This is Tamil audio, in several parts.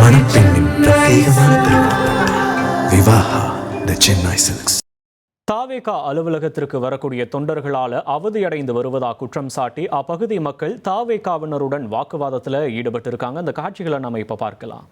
மணப்பெண்ணின் பிரத்யேகமான திருமணம் விவாஹா தி சென்னை சில்க்ஸ். தாவேகா அலுவலகத்திற்கு வரக்கூடிய தொண்டர்களால் அவதியடைந்து வருவதாக குற்றம் சாட்டி அப்பகுதி மக்கள் தாவேகாவினருடன் வாக்குவாதத்தில் ஈடுபட்டிருக்காங்க. அந்த காட்சிகளை நம்ம இப்ப பார்க்கலாம்.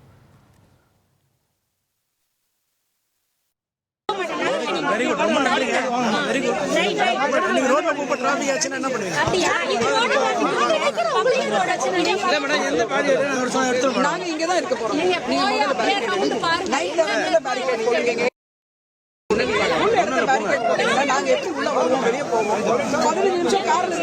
நாங்க எப்படி உள்ள வருவோம், வெளியே போவோம். 15 நிமிஷம் கார்ல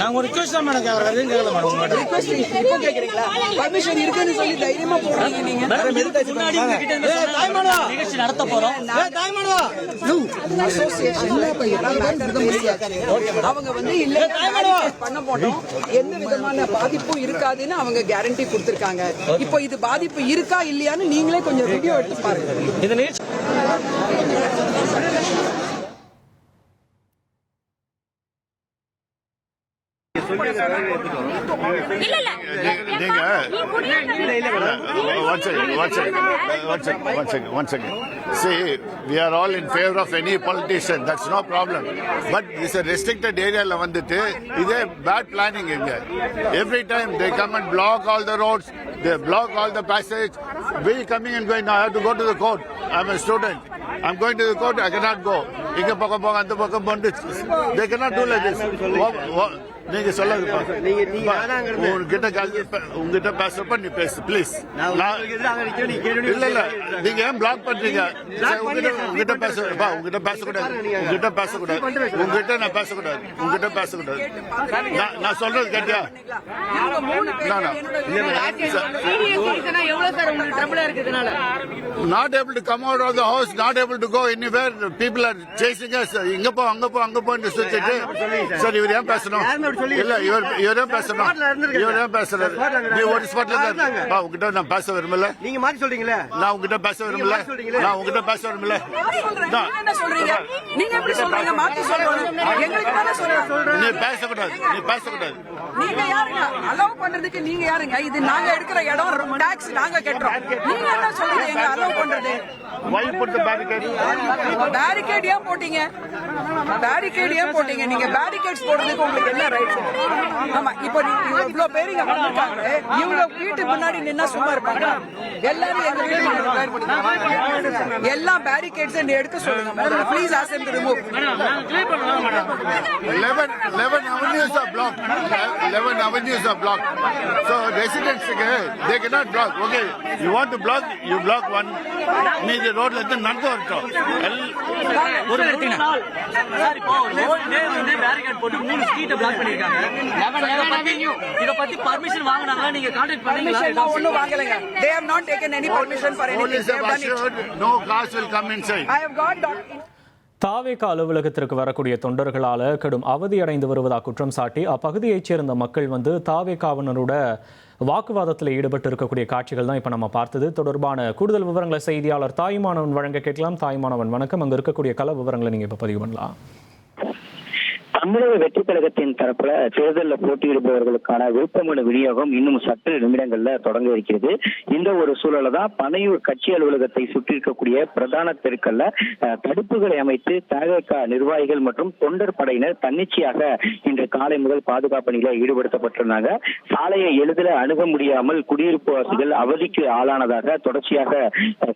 நாங்க ஒரு ரிக்வெஸ்ட் தான் மேடம் கேக்குறேன். ரிக்வெஸ்ட் இப்போ கேக்குறீங்களா? பர்மிஷன் இருக்குன்னு சொல்லி தைரியமா போறீங்க நீங்க. முன்னாடி உங்ககிட்ட நிகழ்ச்சி நடத்த போறோம். அவங்க வந்து இல்ல பண்ண போட்டோம், எந்த விதமான பாதிப்பும் இருக்காதுன்னு அவங்க கேரண்டி கொடுத்திருக்காங்க. இப்போ இது பாதிப்பு இருக்கா இல்லையான்னு நீங்களே கொஞ்சம் வீடியோ எடுத்து பாருங்க. See, we are all in favor of any politician. That's no problem. But it's a restricted area. It's bad planning in there. Every time they come and block all the roads, they block all the passage. We coming and going. I have to go to the court. I'm a student. I'm going to the court. I cannot go. They cannot do like this. நீங்க சொல்லுங்க, உங்ககிட்ட பேசுறப்ப நீ பேசு ப்ளீஸ். இல்ல இல்ல, நீங்க ஏன் பிளாக் பண்றீங்க? உங்ககிட்ட பேசுறப்பா, உங்ககிட்ட பேசக்கூடாது, உங்ககிட்ட பேசக்கூடாது, உங்ககிட்ட நான் பேசக்கூடாது, உங்ககிட்ட பேசக்கூடாது. நான் சொல்றது கேட்டியா? Not able to come out of the house, not able to go anywhere. People are chasing us. இங்க போ, அங்க போ, அங்க போன்னு சுத்திட்டு. சரி, இவர் ஏன் பேசணும்? இல்ல, இவரே பேசணும். இவரே பேசுறாரு. நீ ஒரு ஸ்பாட்ல தான் உங்ககிட்ட நான் பேச விரும்பல. நீங்க மாத்தி சொல்றீங்களே. நான் உங்ககிட்ட பேச விரும்பல. நான் உங்ககிட்ட பேச விரும்பல. என்ன சொல்றீங்க? நீங்க எப்படி சொல்றீங்க? மாத்தி சொல்றீங்க. எங்களுக்கு தான சொல்றீங்க. நீ பேசக்கூடாது, நீ பேசக்கூடாது. நீங்க யாருங்க? அலோவ் பண்றதுக்கு நீங்க யாருங்க? இது நாங்க எடுக்கிற இடம், டாக்ஸ் நாங்க கட்டுறோம். நீங்க என்ன சொல்றீங்க? எங்க அலோவ் பண்றது? Why put the barricade? Barricade ஏன் போட்டீங்க? பேரிகேட் ஏன் போட்டீங்க? நீங்க பேரிகேட்ஸ் போடுறதுக்கு உங்களுக்கு என்ன ரைட்? ஆமா, இப்போ நீங்க இவ்வளவு பேர் இங்க வந்திருக்காங்க, இவங்க வீட்டுக்கு முன்னாடி நின்னா சும்மா இருப்பாங்க? எல்லாரும் எங்க வீட்டுக்கு எல்லாம் பேரிகேட்ஸ் எடுக்க சொல்லுங்க. Please ask them to remove. 11 avenues are blocked. 11 avenues are blocked. So residents, they cannot block. Okay, you want to block, you block one. நீங்க ரோட்ல இருந்து நடந்து வரட்டும். ஒரு நாள் சார், இப்போ ரோட்ல வந்து பேரிகேட் போட்டு 3 ஸ்ட்ரீட் பிளாக் பண்ணிருக்காங்க. இத பத்தி பர்மிஷன் வாங்குனாங்களா? நீங்க கான்டாக்ட் பண்ணீங்களா? நான் ஒண்ணும் வாங்கலங்க. They have not taken any permission for anything. Police have assured no cars will come inside. I have got தாவேகா அலுவலகத்திற்கு வரக்கூடிய தொண்டர்களால் கடும் அவதியடைந்து வருவதாக குற்றம் சாட்டி அப்பகுதியைச் சேர்ந்த மக்கள் வந்து தாவேகாவினரோட வாக்குவாதத்தில் ஈடுபட்டு இருக்கக்கூடிய காட்சிகள் தான் இப்போ நம்ம பார்த்தது. தொடர்பான கூடுதல் விவரங்களை செய்தியாளர் தாய்மானவன் வழங்க கேட்கலாம். தாய்மானவன் வணக்கம். அங்கே இருக்கக்கூடிய கள விவரங்களை நீங்கள் இப்போ பதிவு பண்ணலாம். தமிழக வெற்றி கழகத்தின் தரப்புல தேர்தலில் போட்டியிடுபவர்களுக்கான விருப்பமனு விநியோகம் இன்னும் சற்று நிமிடங்கள்ல தொடங்க இருக்கிறது. இந்த ஒரு சூழல தான் பனையூர் கட்சி அலுவலகத்தை சுற்றி இருக்கக்கூடிய பிரதான தெருக்கள்ல தடுப்புகளை அமைத்து தவேகா நிர்வாகிகள் மற்றும் தொண்டர் படையினர் தன்னிச்சையாக இன்று காலை முதல் பாதுகாப்பு பணியில ஈடுபடுத்தப்பட்டிருந்தாங்க. சாலையை எளிதில் அணுக முடியாமல் குடியிருப்பு வாசிகள் அவதிக்கு ஆளானதாக தொடர்ச்சியாக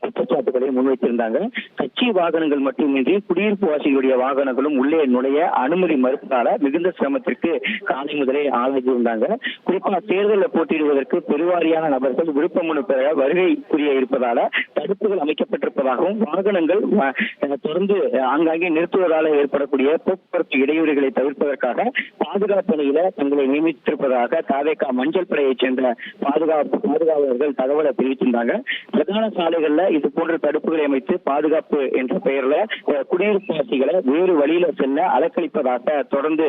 குற்றச்சாட்டுகளை முன்வைத்திருந்தாங்க. கட்சி வாகனங்கள் மட்டுமின்றி குடியிருப்பு வாசிகளுடைய வாகனங்களும் உள்ளே நுழைய அனுமதி மறுப்பதால மிகுந்த சிரமத்திற்கு காலை முதலே ஆளாகியிருந்தாங்க. குறிப்பாக தேர்தலில் போட்டியிடுவதற்கு பெருவாரியான நபர்கள் விருப்பமனு பெற வருகை புரிய இருப்பதால தடுப்புகள் அமைக்கப்பட்டிருப்பதாகவும் வாகனங்கள் தொடர்ந்து ஆங்காங்கே நிறுத்துவதால் ஏற்படக்கூடிய போக்குவரத்து இடையூறுகளை தவிர்ப்பதற்காக பாதுகாப்பு பணியில தங்களை நியமித்திருப்பதாக தவேகா மஞ்சள் படையைச் சேர்ந்த பாதுகாவலர்கள் தகவலை தெரிவித்திருந்தாங்க. பிரதான சாலைகள்ல இது போன்ற தடுப்புகளை அமைத்து பாதுகாப்பு என்ற பெயர்ல குடியிருப்பு வாசிகளை வேறு வழியில செல்ல அலக்களிப்பதாக தொடர்ந்து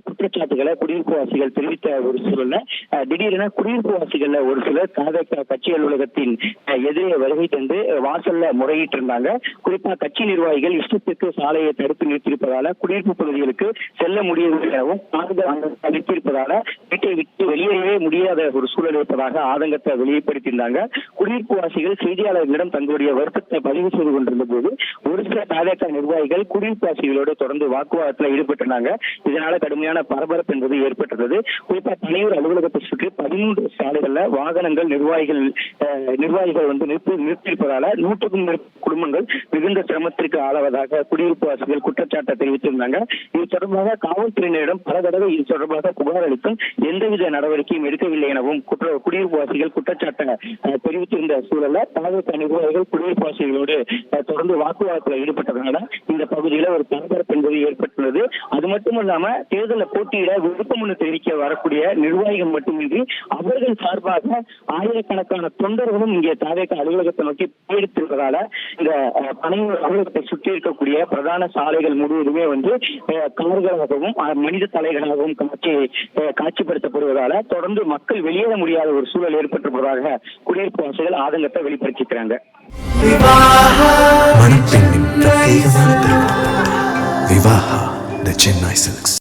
குற்றச்சாட்டுகளை குடியிருப்புவாசிகள் தெரிவித்த ஒரு சூழல்ல திடீரென குடியிருப்புவாசிகள்ல ஒரு சிலர் கட்சி அலுவலகத்தின் எதிரே வருகை தந்து வாசல்ல முறையிட்டு இருந்தாங்க. குறிப்பா கட்சி நிர்வாகிகள் இஷ்டத்துக்கு சாலையை தடுத்து நிறுத்தியிருப்பதால குடியிருப்பு பகுதிகளுக்கு செல்ல முடியவில்லை எனவும் நிறுத்தியிருப்பதால வீட்டை விட்டு வெளியேறவே முடியாத ஒரு சூழல் இருப்பதாக ஆதங்கத்தை வெளிப்படுத்தியிருந்தாங்க. குடியிருப்புவாசிகள் செய்தியாளர்களிடம் தங்களுடைய வருத்தத்தை பதிவு செய்து கொண்டிருந்த போது ஒரு சில தாவேகா நிர்வாகிகள் குடியிருப்புவாசிகளோடு தொடர்ந்து வாக்குவாதத்தில் ஈடுபட்டிருந்தாங்க. இதனால கடுமையான பரபரப்பு என்பது ஏற்பட்டது. குறிப்பா பனையூர் அலுவலகத்தை சுற்றி 13 சாலைகள்ல வாகனங்கள் நிர்வாகிகள் வந்து நிறுத்தியிருப்பதால 100க்கும் மேற்பட்ட குடும்பங்கள் மிகுந்த சிரமத்திற்கு ஆளாவதாக குடியிருப்புவாசிகள் குற்றச்சாட்டை தெரிவித்திருந்தாங்க. இது தொடர்பாக காவல்துறையினரிடம் பல தடவை இது தொடர்பாக புகார் அளித்தும் எந்தவித நடவடிக்கையும் எடுக்கவில்லை எனவும் குடியிருப்புவாசிகள் குற்றச்சாட்டை தெரிவித்திருந்த சூழல்ல தாவேகா நிர்வாகிகள் குடியிருப்புவாசிகளோடு தொடர்ந்து வாக்குவாதத்தில் ஈடுபட்டதனால இந்த பகுதியில ஒரு பரபரப்பு என்பது ஏற்பட்டுள்ளது. அது மட்டுமல்லாம தேர்தலில் போட்டியிட விருப்பமனு தெரிவிக்க வரக்கூடிய நிர்வாகிகள் மட்டுமின்றி அவர்கள் சார்பாக ஆயிரக்கணக்கான தொண்டர்களும் இங்கே தாவேகா அலுவலகத்தை நோக்கி பயணித்திருப்பதால இந்த பனையூர் அலுவலகத்தை சுற்றி இருக்கக்கூடிய பிரதான சாலைகள் முழுவதுமே வந்து கார்களாகவும் மனித தலைகளாகவும் காட்சிப்படுத்தப்படுவதால தொடர்ந்து மக்கள் வெளியேற முடியாத ஒரு சூழல் ஏற்பட்டிருப்பதாக குடியிருப்புவாசிகள் ஆதங்கத்தை வெளிப்படுத்திக்கிறாங்க. மணப்பெண்ணின் பிரத்யேகமான திருமணம் விவாஹா தி சென்னை சில்க்ஸ்.